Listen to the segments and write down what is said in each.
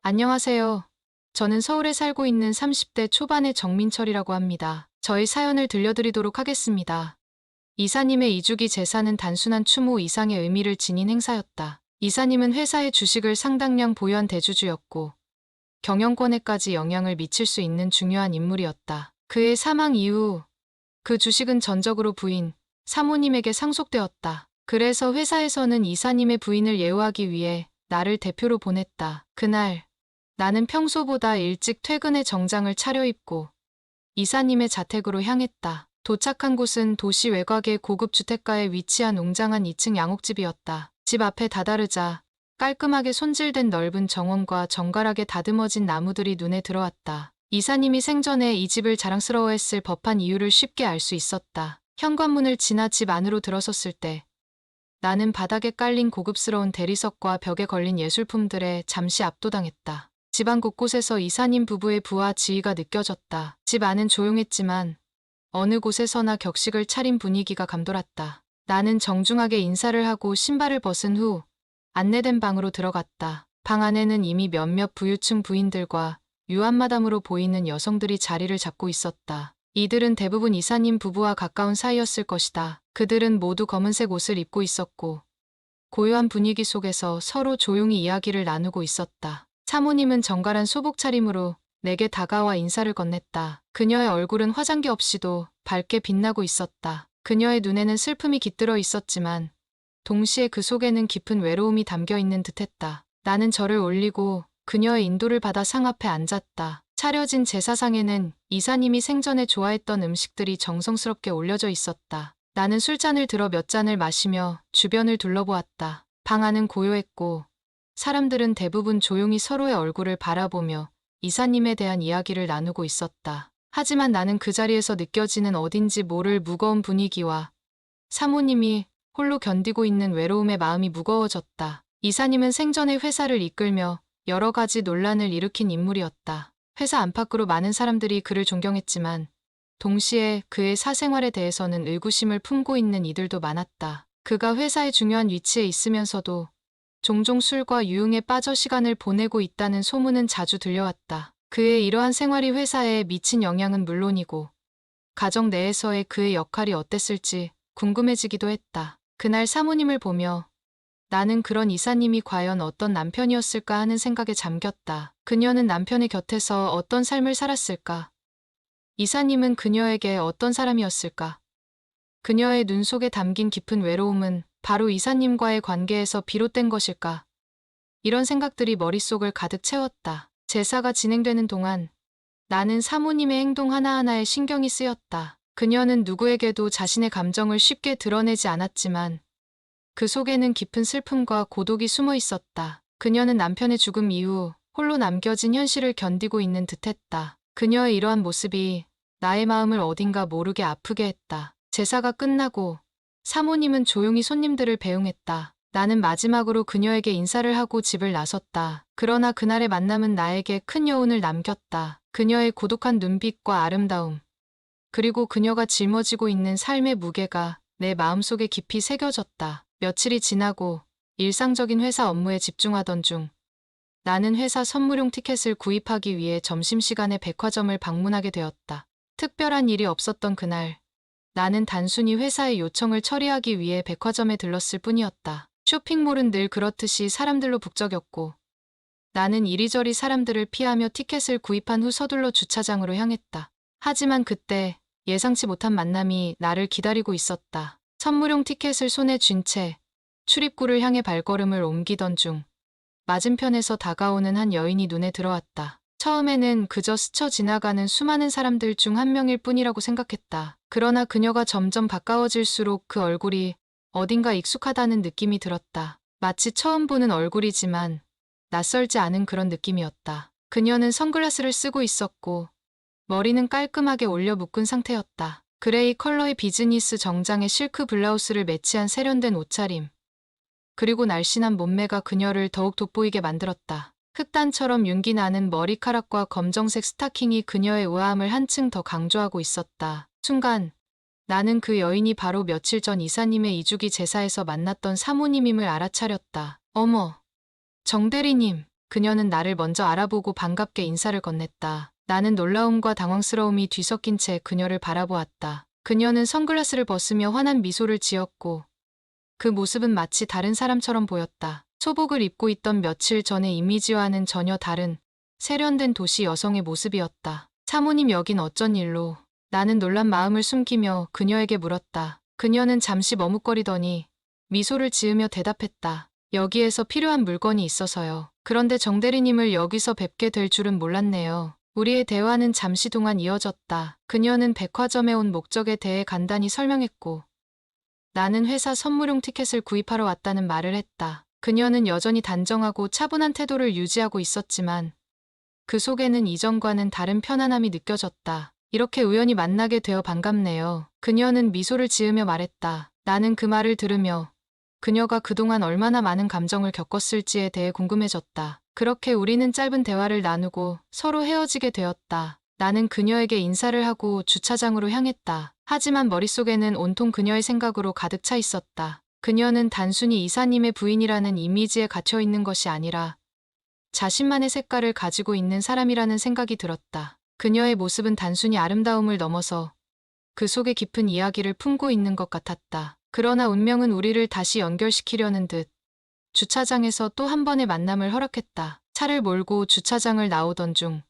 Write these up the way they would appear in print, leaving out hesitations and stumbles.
안녕하세요. 저는 서울에 살고 있는 30대 초반의 정민철이라고 합니다. 저희 사연을 들려드리도록 하겠습니다. 이사님의 이주기 제사는 단순한 추모 이상의 의미를 지닌 행사였다. 이사님은 회사의 주식을 상당량 보유한 대주주였고 경영권에까지 영향을 미칠 수 있는 중요한 인물이었다. 그의 사망 이후 그 주식은 전적으로 부인, 사모님에게 상속되었다. 그래서 회사에서는 이사님의 부인을 예우하기 위해 나를 대표로 보냈다. 그날 나는 평소보다 일찍 퇴근해 정장을 차려입고 이사님의 자택으로 향했다. 도착한 곳은 도시 외곽의 고급 주택가에 위치한 웅장한 2층 양옥집이었다. 집 앞에 다다르자 깔끔하게 손질된 넓은 정원과 정갈하게 다듬어진 나무들이 눈에 들어왔다. 이사님이 생전에 이 집을 자랑스러워했을 법한 이유를 쉽게 알 수 있었다. 현관문을 지나 집 안으로 들어섰을 때 나는 바닥에 깔린 고급스러운 대리석과 벽에 걸린 예술품들에 잠시 압도당했다. 집안 곳곳에서 이사님 부부의 부와 지위가 느껴졌다. 집 안은 조용했지만 어느 곳에서나 격식을 차린 분위기가 감돌았다. 나는 정중하게 인사를 하고 신발을 벗은 후 안내된 방으로 들어갔다. 방 안에는 이미 몇몇 부유층 부인들과 유한마담으로 보이는 여성들이 자리를 잡고 있었다. 이들은 대부분 이사님 부부와 가까운 사이였을 것이다. 그들은 모두 검은색 옷을 입고 있었고 고요한 분위기 속에서 서로 조용히 이야기를 나누고 있었다. 사모님은 정갈한 소복 차림으로 내게 다가와 인사를 건넸다. 그녀의 얼굴은 화장기 없이도 밝게 빛나고 있었다. 그녀의 눈에는 슬픔이 깃들어 있었지만 동시에 그 속에는 깊은 외로움이 담겨 있는 듯했다. 나는 절을 올리고 그녀의 인도를 받아 상 앞에 앉았다. 차려진 제사상에는 이사님이 생전에 좋아했던 음식들이 정성스럽게 올려져 있었다. 나는 술잔을 들어 몇 잔을 마시며 주변을 둘러보았다. 방 안은 고요했고 사람들은 대부분 조용히 서로의 얼굴을 바라보며 이사님에 대한 이야기를 나누고 있었다. 하지만 나는 그 자리에서 느껴지는 어딘지 모를 무거운 분위기와 사모님이 홀로 견디고 있는 외로움에 마음이 무거워졌다. 이사님은 생전에 회사를 이끌며 여러 가지 논란을 일으킨 인물이었다. 회사 안팎으로 많은 사람들이 그를 존경했지만 동시에 그의 사생활에 대해서는 의구심을 품고 있는 이들도 많았다. 그가 회사의 중요한 위치에 있으면서도 종종 술과 유흥에 빠져 시간을 보내고 있다는 소문은 자주 들려왔다. 그의 이러한 생활이 회사에 미친 영향은 물론이고 가정 내에서의 그의 역할이 어땠을지 궁금해지기도 했다. 그날 사모님을 보며 나는 그런 이사님이 과연 어떤 남편이었을까 하는 생각에 잠겼다. 그녀는 남편의 곁에서 어떤 삶을 살았을까? 이사님은 그녀에게 어떤 사람이었을까? 그녀의 눈 속에 담긴 깊은 외로움은 바로 이사님과의 관계에서 비롯된 것일까? 이런 생각들이 머릿속을 가득 채웠다. 제사가 진행되는 동안 나는 사모님의 행동 하나하나에 신경이 쓰였다. 그녀는 누구에게도 자신의 감정을 쉽게 드러내지 않았지만 그 속에는 깊은 슬픔과 고독이 숨어 있었다. 그녀는 남편의 죽음 이후 홀로 남겨진 현실을 견디고 있는 듯했다. 그녀의 이러한 모습이 나의 마음을 어딘가 모르게 아프게 했다. 제사가 끝나고 사모님은 조용히 손님들을 배웅했다. 나는 마지막으로 그녀에게 인사를 하고 집을 나섰다. 그러나 그날의 만남은 나에게 큰 여운을 남겼다. 그녀의 고독한 눈빛과 아름다움, 그리고 그녀가 짊어지고 있는 삶의 무게가 내 마음속에 깊이 새겨졌다. 며칠이 지나고 일상적인 회사 업무에 집중하던 중 나는 회사 선물용 티켓을 구입하기 위해 점심시간에 백화점을 방문하게 되었다. 특별한 일이 없었던 그날, 나는 단순히 회사의 요청을 처리하기 위해 백화점에 들렀을 뿐이었다. 쇼핑몰은 늘 그렇듯이 사람들로 북적였고 나는 이리저리 사람들을 피하며 티켓을 구입한 후 서둘러 주차장으로 향했다. 하지만 그때 예상치 못한 만남이 나를 기다리고 있었다. 선물용 티켓을 손에 쥔 채 출입구를 향해 발걸음을 옮기던 중 맞은편에서 다가오는 한 여인이 눈에 들어왔다. 처음에는 그저 스쳐 지나가는 수많은 사람들 중 한 명일 뿐이라고 생각했다. 그러나 그녀가 점점 가까워질수록 그 얼굴이 어딘가 익숙하다는 느낌이 들었다. 마치 처음 보는 얼굴이지만 낯설지 않은 그런 느낌이었다. 그녀는 선글라스를 쓰고 있었고 머리는 깔끔하게 올려 묶은 상태였다. 그레이 컬러의 비즈니스 정장에 실크 블라우스를 매치한 세련된 옷차림, 그리고 날씬한 몸매가 그녀를 더욱 돋보이게 만들었다. 흑단처럼 윤기 나는 머리카락과 검정색 스타킹이 그녀의 우아함을 한층 더 강조하고 있었다. 순간 나는 그 여인이 바로 며칠 전 이사님의 이주기 제사에서 만났던 사모님임을 알아차렸다. 어머, 정 대리님. 그녀는 나를 먼저 알아보고 반갑게 인사를 건넸다. 나는 놀라움과 당황스러움이 뒤섞인 채 그녀를 바라보았다. 그녀는 선글라스를 벗으며 환한 미소를 지었고 그 모습은 마치 다른 사람처럼 보였다. 소복을 입고 있던 며칠 전의 이미지와는 전혀 다른 세련된 도시 여성의 모습이었다. 사모님 여긴 어쩐 일로? 나는 놀란 마음을 숨기며 그녀에게 물었다. 그녀는 잠시 머뭇거리더니 미소를 지으며 대답했다. 여기에서 필요한 물건이 있어서요. 그런데 정 대리님을 여기서 뵙게 될 줄은 몰랐네요. 우리의 대화는 잠시 동안 이어졌다. 그녀는 백화점에 온 목적에 대해 간단히 설명했고 나는 회사 선물용 티켓을 구입하러 왔다는 말을 했다. 그녀는 여전히 단정하고 차분한 태도를 유지하고 있었지만 그 속에는 이전과는 다른 편안함이 느껴졌다. 이렇게 우연히 만나게 되어 반갑네요. 그녀는 미소를 지으며 말했다. 나는 그 말을 들으며 그녀가 그동안 얼마나 많은 감정을 겪었을지에 대해 궁금해졌다. 그렇게 우리는 짧은 대화를 나누고 서로 헤어지게 되었다. 나는 그녀에게 인사를 하고 주차장으로 향했다. 하지만 머릿속에는 온통 그녀의 생각으로 가득 차 있었다. 그녀는 단순히 이사님의 부인이라는 이미지에 갇혀 있는 것이 아니라 자신만의 색깔을 가지고 있는 사람이라는 생각이 들었다. 그녀의 모습은 단순히 아름다움을 넘어서 그 속에 깊은 이야기를 품고 있는 것 같았다. 그러나 운명은 우리를 다시 연결시키려는 듯 주차장에서 또 한 번의 만남을 허락했다. 차를 몰고 주차장을 나오던 중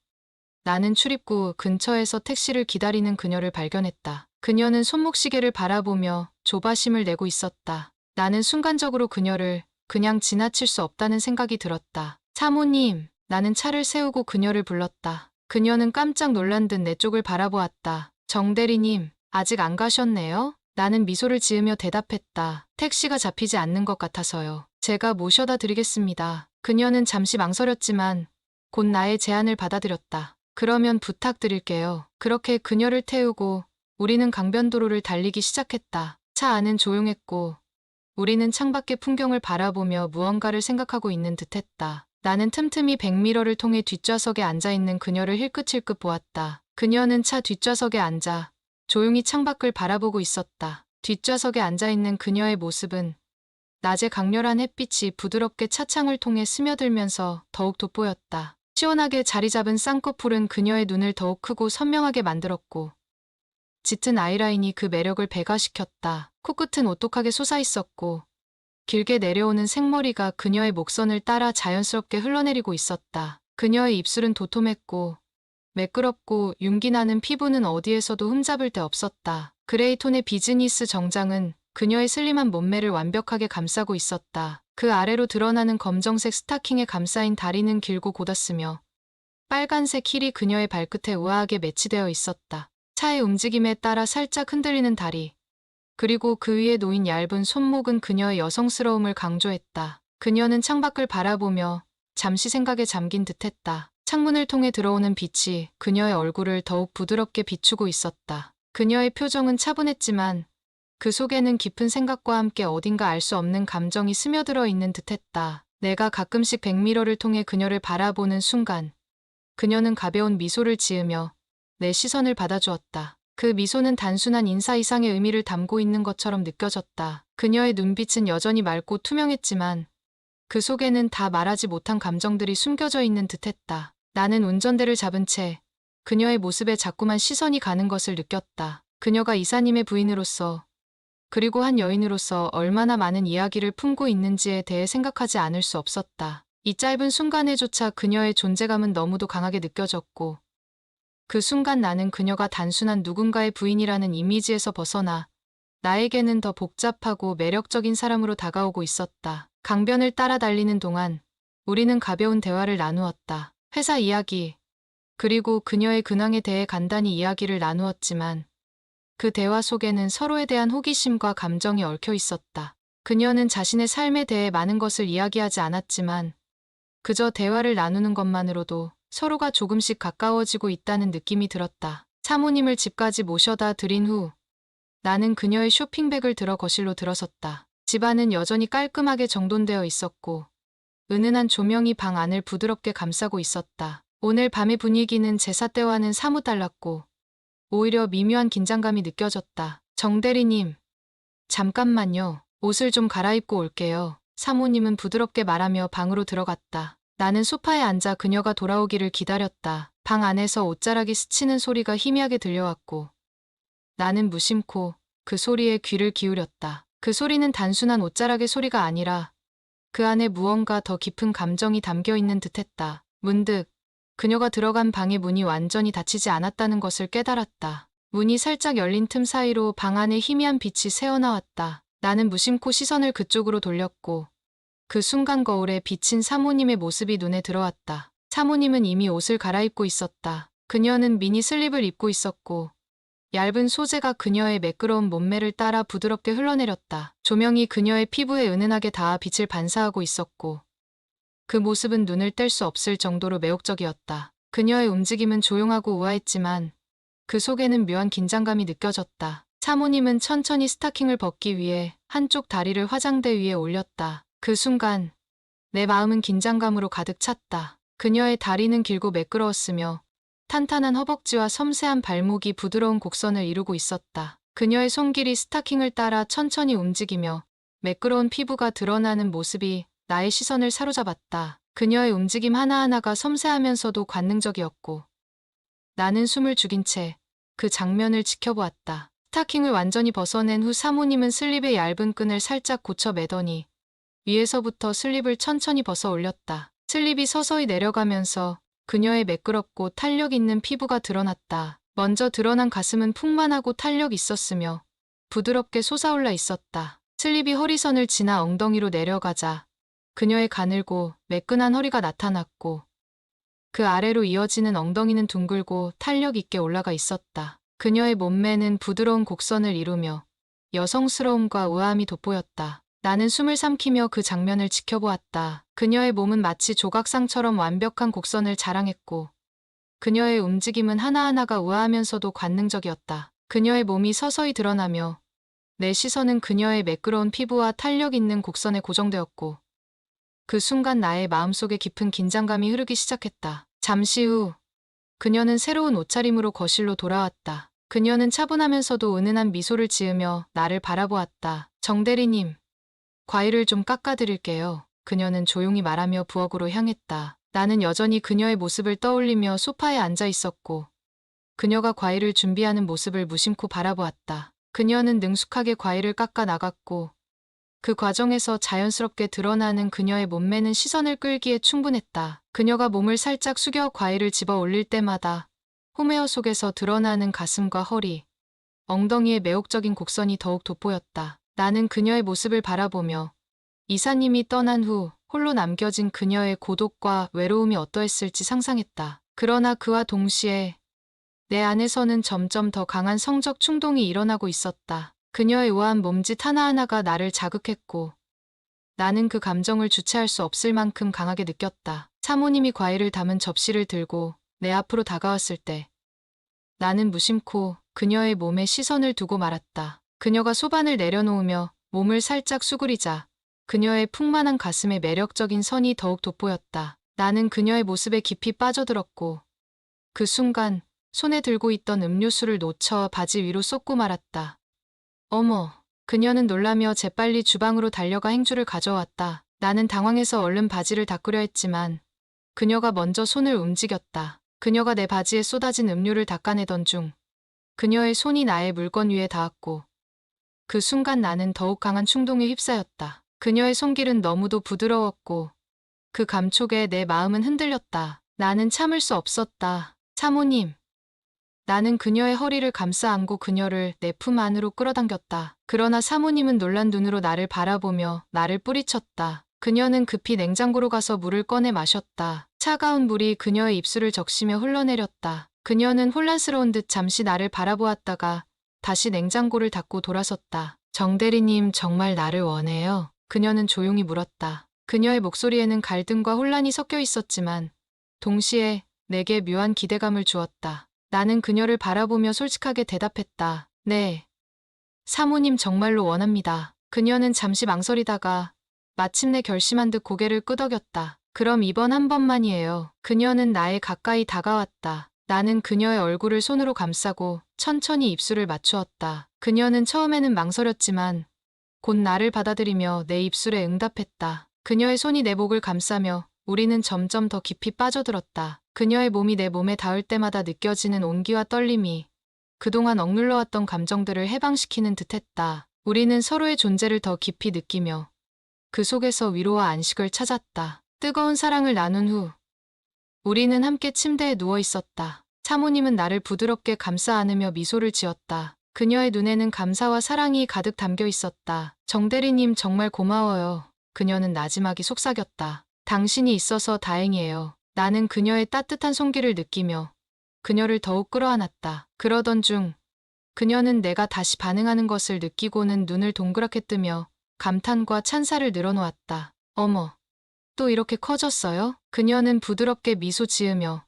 나는 출입구 근처에서 택시를 기다리는 그녀를 발견했다. 그녀는 손목시계를 바라보며 조바심을 내고 있었다. 나는 순간적으로 그녀를 그냥 지나칠 수 없다는 생각이 들었다. 사모님, 나는 차를 세우고 그녀를 불렀다. 그녀는 깜짝 놀란 듯 내 쪽을 바라보았다. 정 대리님, 아직 안 가셨네요? 나는 미소를 지으며 대답했다. 택시가 잡히지 않는 것 같아서요. 제가 모셔다 드리겠습니다. 그녀는 잠시 망설였지만 곧 나의 제안을 받아들였다. 그러면 부탁드릴게요. 그렇게 그녀를 태우고 우리는 강변도로를 달리기 시작했다. 차 안은 조용했고 우리는 창밖의 풍경을 바라보며 무언가를 생각하고 있는 듯했다. 나는 틈틈이 백미러를 통해 뒷좌석에 앉아있는 그녀를 힐끗힐끗 보았다. 그녀는 차 뒷좌석에 앉아 조용히 창밖을 바라보고 있었다. 뒷좌석에 앉아있는 그녀의 모습은 낮의 강렬한 햇빛이 부드럽게 차창을 통해 스며들면서 더욱 돋보였다. 시원하게 자리 잡은 쌍꺼풀은 그녀의 눈을 더욱 크고 선명하게 만들었고 짙은 아이라인이 그 매력을 배가시켰다. 코끝은 오똑하게 솟아있었고 길게 내려오는 생머리가 그녀의 목선을 따라 자연스럽게 흘러내리고 있었다. 그녀의 입술은 도톰했고 매끄럽고 윤기나는 피부는 어디에서도 흠잡을 데 없었다. 그레이 톤의 비즈니스 정장은 그녀의 슬림한 몸매를 완벽하게 감싸고 있었다. 그 아래로 드러나는 검정색 스타킹에 감싸인 다리는 길고 곧았으며 빨간색 힐이 그녀의 발끝에 우아하게 매치되어 있었다. 차의 움직임에 따라 살짝 흔들리는 다리, 그리고 그 위에 놓인 얇은 손목은 그녀의 여성스러움을 강조했다. 그녀는 창밖을 바라보며 잠시 생각에 잠긴 듯했다. 창문을 통해 들어오는 빛이 그녀의 얼굴을 더욱 부드럽게 비추고 있었다. 그녀의 표정은 차분했지만 그 속에는 깊은 생각과 함께 어딘가 알 수 없는 감정이 스며들어 있는 듯했다. 내가 가끔씩 백미러를 통해 그녀를 바라보는 순간 그녀는 가벼운 미소를 지으며 내 시선을 받아주었다. 그 미소는 단순한 인사 이상의 의미를 담고 있는 것처럼 느껴졌다. 그녀의 눈빛은 여전히 맑고 투명했지만 그 속에는 다 말하지 못한 감정들이 숨겨져 있는 듯했다. 나는 운전대를 잡은 채 그녀의 모습에 자꾸만 시선이 가는 것을 느꼈다. 그녀가 이사님의 부인으로서 그리고 한 여인으로서 얼마나 많은 이야기를 품고 있는지에 대해 생각하지 않을 수 없었다. 이 짧은 순간에조차 그녀의 존재감은 너무도 강하게 느껴졌고 그 순간 나는 그녀가 단순한 누군가의 부인이라는 이미지에서 벗어나 나에게는 더 복잡하고 매력적인 사람으로 다가오고 있었다. 강변을 따라 달리는 동안 우리는 가벼운 대화를 나누었다. 회사 이야기, 그리고 그녀의 근황에 대해 간단히 이야기를 나누었지만 그 대화 속에는 서로에 대한 호기심과 감정이 얽혀 있었다. 그녀는 자신의 삶에 대해 많은 것을 이야기하지 않았지만 그저 대화를 나누는 것만으로도 서로가 조금씩 가까워지고 있다는 느낌이 들었다. 사모님을 집까지 모셔다 드린 후 나는 그녀의 쇼핑백을 들어 거실로 들어섰다. 집안은 여전히 깔끔하게 정돈되어 있었고 은은한 조명이 방 안을 부드럽게 감싸고 있었다. 오늘 밤의 분위기는 제사 때와는 사뭇 달랐고 오히려 미묘한 긴장감이 느껴졌다. 정 대리님, 잠깐만요. 옷을 좀 갈아입고 올게요. 사모님은 부드럽게 말하며 방으로 들어갔다. 나는 소파에 앉아 그녀가 돌아오기를 기다렸다. 방 안에서 옷자락이 스치는 소리가 희미하게 들려왔고 나는 무심코 그 소리에 귀를 기울였다. 그 소리는 단순한 옷자락의 소리가 아니라 그 안에 무언가 더 깊은 감정이 담겨 있는 듯했다. 문득 그녀가 들어간 방의 문이 완전히 닫히지 않았다는 것을 깨달았다. 문이 살짝 열린 틈 사이로 방 안에 희미한 빛이 새어나왔다. 나는 무심코 시선을 그쪽으로 돌렸고 그 순간 거울에 비친 사모님의 모습이 눈에 들어왔다. 사모님은 이미 옷을 갈아입고 있었다. 그녀는 미니 슬립을 입고 있었고 얇은 소재가 그녀의 매끄러운 몸매를 따라 부드럽게 흘러내렸다. 조명이 그녀의 피부에 은은하게 닿아 빛을 반사하고 있었고 그 모습은 눈을 뗄 수 없을 정도로 매혹적이었다. 그녀의 움직임은 조용하고 우아했지만 그 속에는 묘한 긴장감이 느껴졌다. 사모님은 천천히 스타킹을 벗기 위해 한쪽 다리를 화장대 위에 올렸다. 그 순간 내 마음은 긴장감으로 가득 찼다. 그녀의 다리는 길고 매끄러웠으며 탄탄한 허벅지와 섬세한 발목이 부드러운 곡선을 이루고 있었다. 그녀의 손길이 스타킹을 따라 천천히 움직이며 매끄러운 피부가 드러나는 모습이 나의 시선을 사로잡았다. 그녀의 움직임 하나하나가 섬세하면서도 관능적이었고 나는 숨을 죽인 채 그 장면을 지켜보았다. 스타킹을 완전히 벗어낸 후 사모님은 슬립의 얇은 끈을 살짝 고쳐 매더니 위에서부터 슬립을 천천히 벗어 올렸다. 슬립이 서서히 내려가면서 그녀의 매끄럽고 탄력 있는 피부가 드러났다. 먼저 드러난 가슴은 풍만하고 탄력 있었으며 부드럽게 솟아올라 있었다. 슬립이 허리선을 지나 엉덩이로 내려가자 그녀의 가늘고 매끈한 허리가 나타났고 그 아래로 이어지는 엉덩이는 둥글고 탄력 있게 올라가 있었다. 그녀의 몸매는 부드러운 곡선을 이루며 여성스러움과 우아함이 돋보였다. 나는 숨을 삼키며 그 장면을 지켜보았다. 그녀의 몸은 마치 조각상처럼 완벽한 곡선을 자랑했고 그녀의 움직임은 하나하나가 우아하면서도 관능적이었다. 그녀의 몸이 서서히 드러나며 내 시선은 그녀의 매끄러운 피부와 탄력 있는 곡선에 고정되었고 그 순간 나의 마음속에 깊은 긴장감이 흐르기 시작했다. 잠시 후 그녀는 새로운 옷차림으로 거실로 돌아왔다. 그녀는 차분하면서도 은은한 미소를 지으며 나를 바라보았다. 정 대리님, 과일을 좀 깎아드릴게요. 그녀는 조용히 말하며 부엌으로 향했다. 나는 여전히 그녀의 모습을 떠올리며 소파에 앉아 있었고 그녀가 과일을 준비하는 모습을 무심코 바라보았다. 그녀는 능숙하게 과일을 깎아 나갔고 그 과정에서 자연스럽게 드러나는 그녀의 몸매는 시선을 끌기에 충분했다. 그녀가 몸을 살짝 숙여 과일을 집어 올릴 때마다 홈웨어 속에서 드러나는 가슴과 허리, 엉덩이의 매혹적인 곡선이 더욱 돋보였다. 나는 그녀의 모습을 바라보며 이사님이 떠난 후 홀로 남겨진 그녀의 고독과 외로움이 어떠했을지 상상했다. 그러나 그와 동시에 내 안에서는 점점 더 강한 성적 충동이 일어나고 있었다. 그녀의 우아한 몸짓 하나하나가 나를 자극했고 나는 그 감정을 주체할 수 없을 만큼 강하게 느꼈다. 사모님이 과일을 담은 접시를 들고 내 앞으로 다가왔을 때 나는 무심코 그녀의 몸에 시선을 두고 말았다. 그녀가 소반을 내려놓으며 몸을 살짝 수그리자 그녀의 풍만한 가슴에 매력적인 선이 더욱 돋보였다. 나는 그녀의 모습에 깊이 빠져들었고 그 순간 손에 들고 있던 음료수를 놓쳐 바지 위로 쏟고 말았다. 어머, 그녀는 놀라며 재빨리 주방으로 달려가 행주를 가져왔다. 나는 당황해서 얼른 바지를 닦으려 했지만 그녀가 먼저 손을 움직였다. 그녀가 내 바지에 쏟아진 음료를 닦아내던 중 그녀의 손이 나의 물건 위에 닿았고 그 순간 나는 더욱 강한 충동에 휩싸였다. 그녀의 손길은 너무도 부드러웠고 그 감촉에 내 마음은 흔들렸다. 나는 참을 수 없었다. 사모님. 나는 그녀의 허리를 감싸 안고 그녀를 내 품 안으로 끌어당겼다. 그러나 사모님은 놀란 눈으로 나를 바라보며 나를 뿌리쳤다. 그녀는 급히 냉장고로 가서 물을 꺼내 마셨다. 차가운 물이 그녀의 입술을 적시며 흘러내렸다. 그녀는 혼란스러운 듯 잠시 나를 바라보았다가 다시 냉장고를 닫고 돌아섰다. 정 대리님 정말 나를 원해요? 그녀는 조용히 물었다. 그녀의 목소리에는 갈등과 혼란이 섞여 있었지만 동시에 내게 묘한 기대감을 주었다. 나는 그녀를 바라보며 솔직하게 대답했다. 네. 사모님 정말로 원합니다. 그녀는 잠시 망설이다가 마침내 결심한 듯 고개를 끄덕였다. 그럼 이번 한 번만이에요. 그녀는 나에 가까이 다가왔다. 나는 그녀의 얼굴을 손으로 감싸고 천천히 입술을 맞추었다. 그녀는 처음에는 망설였지만 곧 나를 받아들이며 내 입술에 응답했다. 그녀의 손이 내 목을 감싸며 우리는 점점 더 깊이 빠져들었다. 그녀의 몸이 내 몸에 닿을 때마다 느껴지는 온기와 떨림이 그동안 억눌러왔던 감정들을 해방시키는 듯했다. 우리는 서로의 존재를 더 깊이 느끼며 그 속에서 위로와 안식을 찾았다. 뜨거운 사랑을 나눈 후 우리는 함께 침대에 누워 있었다. 사모님은 나를 부드럽게 감싸 안으며 미소를 지었다. 그녀의 눈에는 감사와 사랑이 가득 담겨 있었다. 정대리님 정말 고마워요. 그녀는 나지막이 속삭였다. 당신이 있어서 다행이에요. 나는 그녀의 따뜻한 손길을 느끼며 그녀를 더욱 끌어안았다. 그러던 중 그녀는 내가 다시 반응하는 것을 느끼고는 눈을 동그랗게 뜨며 감탄과 찬사를 늘어놓았다. 어머, 또 이렇게 커졌어요? 그녀는 부드럽게 미소 지으며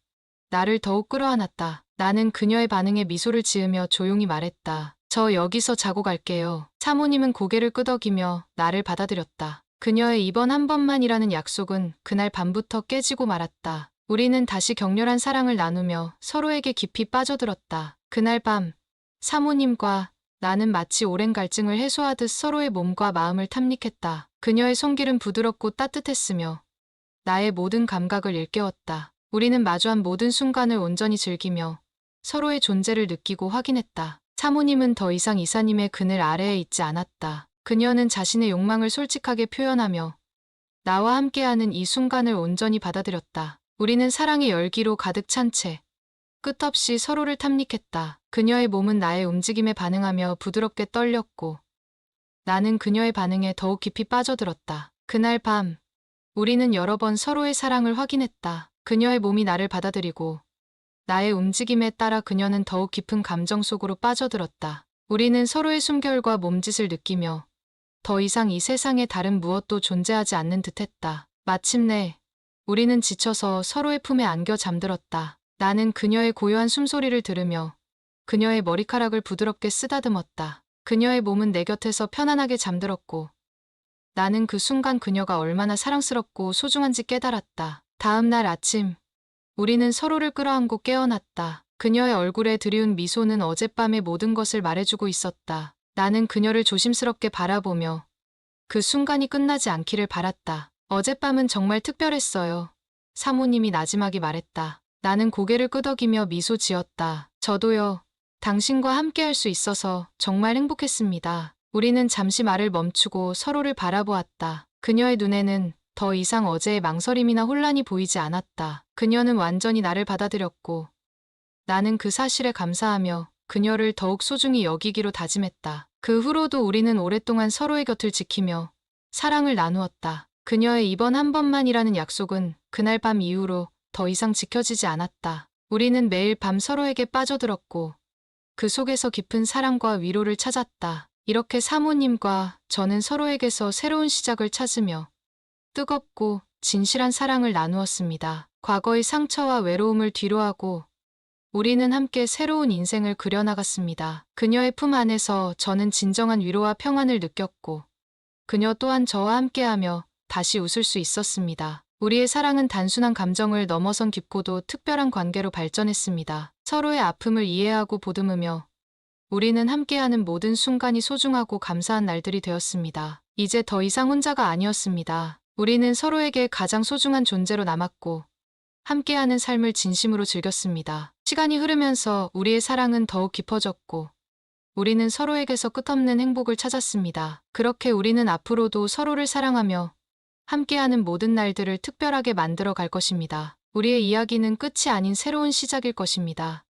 나를 더욱 끌어안았다. 나는 그녀의 반응에 미소를 지으며 조용히 말했다. 저 여기서 자고 갈게요. 사모님은 고개를 끄덕이며 나를 받아들였다. 그녀의 이번 한 번만이라는 약속은 그날 밤부터 깨지고 말았다. 우리는 다시 격렬한 사랑을 나누며 서로에게 깊이 빠져들었다. 그날 밤 사모님과 나는 마치 오랜 갈증을 해소하듯 서로의 몸과 마음을 탐닉했다. 그녀의 손길은 부드럽고 따뜻했으며 나의 모든 감각을 일깨웠다. 우리는 마주한 모든 순간을 온전히 즐기며 서로의 존재를 느끼고 확인했다. 사모님은 더 이상 이사님의 그늘 아래에 있지 않았다. 그녀는 자신의 욕망을 솔직하게 표현하며 나와 함께하는 이 순간을 온전히 받아들였다. 우리는 사랑의 열기로 가득 찬 채 끝없이 서로를 탐닉했다. 그녀의 몸은 나의 움직임에 반응하며 부드럽게 떨렸고 나는 그녀의 반응에 더욱 깊이 빠져들었다. 그날 밤 우리는 여러 번 서로의 사랑을 확인했다. 그녀의 몸이 나를 받아들이고 나의 움직임에 따라 그녀는 더욱 깊은 감정 속으로 빠져들었다. 우리는 서로의 숨결과 몸짓을 느끼며 더 이상 이 세상에 다른 무엇도 존재하지 않는 듯했다. 마침내 우리는 지쳐서 서로의 품에 안겨 잠들었다. 나는 그녀의 고요한 숨소리를 들으며 그녀의 머리카락을 부드럽게 쓰다듬었다. 그녀의 몸은 내 곁에서 편안하게 잠들었고 나는 그 순간 그녀가 얼마나 사랑스럽고 소중한지 깨달았다. 다음 날 아침 우리는 서로를 끌어안고 깨어났다. 그녀의 얼굴에 드리운 미소는 어젯밤의 모든 것을 말해주고 있었다. 나는 그녀를 조심스럽게 바라보며 그 순간이 끝나지 않기를 바랐다. 어젯밤은 정말 특별했어요. 사모님이 나지막이 말했다. 나는 고개를 끄덕이며 미소 지었다. 저도요. 당신과 함께할 수 있어서 정말 행복했습니다. 우리는 잠시 말을 멈추고 서로를 바라보았다. 그녀의 눈에는 더 이상 어제의 망설임이나 혼란이 보이지 않았다. 그녀는 완전히 나를 받아들였고 나는 그 사실에 감사하며 그녀를 더욱 소중히 여기기로 다짐했다. 그 후로도 우리는 오랫동안 서로의 곁을 지키며 사랑을 나누었다. 그녀의 이번 한 번만이라는 약속은 그날 밤 이후로 더 이상 지켜지지 않았다. 우리는 매일 밤 서로에게 빠져들었고 그 속에서 깊은 사랑과 위로를 찾았다. 이렇게 사모님과 저는 서로에게서 새로운 시작을 찾으며 뜨겁고 진실한 사랑을 나누었습니다. 과거의 상처와 외로움을 뒤로하고 우리는 함께 새로운 인생을 그려나갔습니다. 그녀의 품 안에서 저는 진정한 위로와 평안을 느꼈고 그녀 또한 저와 함께하며 다시 웃을 수 있었습니다. 우리의 사랑은 단순한 감정을 넘어선 깊고도 특별한 관계로 발전했습니다. 서로의 아픔을 이해하고 보듬으며 우리는 함께하는 모든 순간이 소중하고 감사한 날들이 되었습니다. 이제 더 이상 혼자가 아니었습니다. 우리는 서로에게 가장 소중한 존재로 남았고 함께하는 삶을 진심으로 즐겼습니다. 시간이 흐르면서 우리의 사랑은 더욱 깊어졌고 우리는 서로에게서 끝없는 행복을 찾았습니다. 그렇게 우리는 앞으로도 서로를 사랑하며 함께하는 모든 날들을 특별하게 만들어 갈 것입니다. 우리의 이야기는 끝이 아닌 새로운 시작일 것입니다.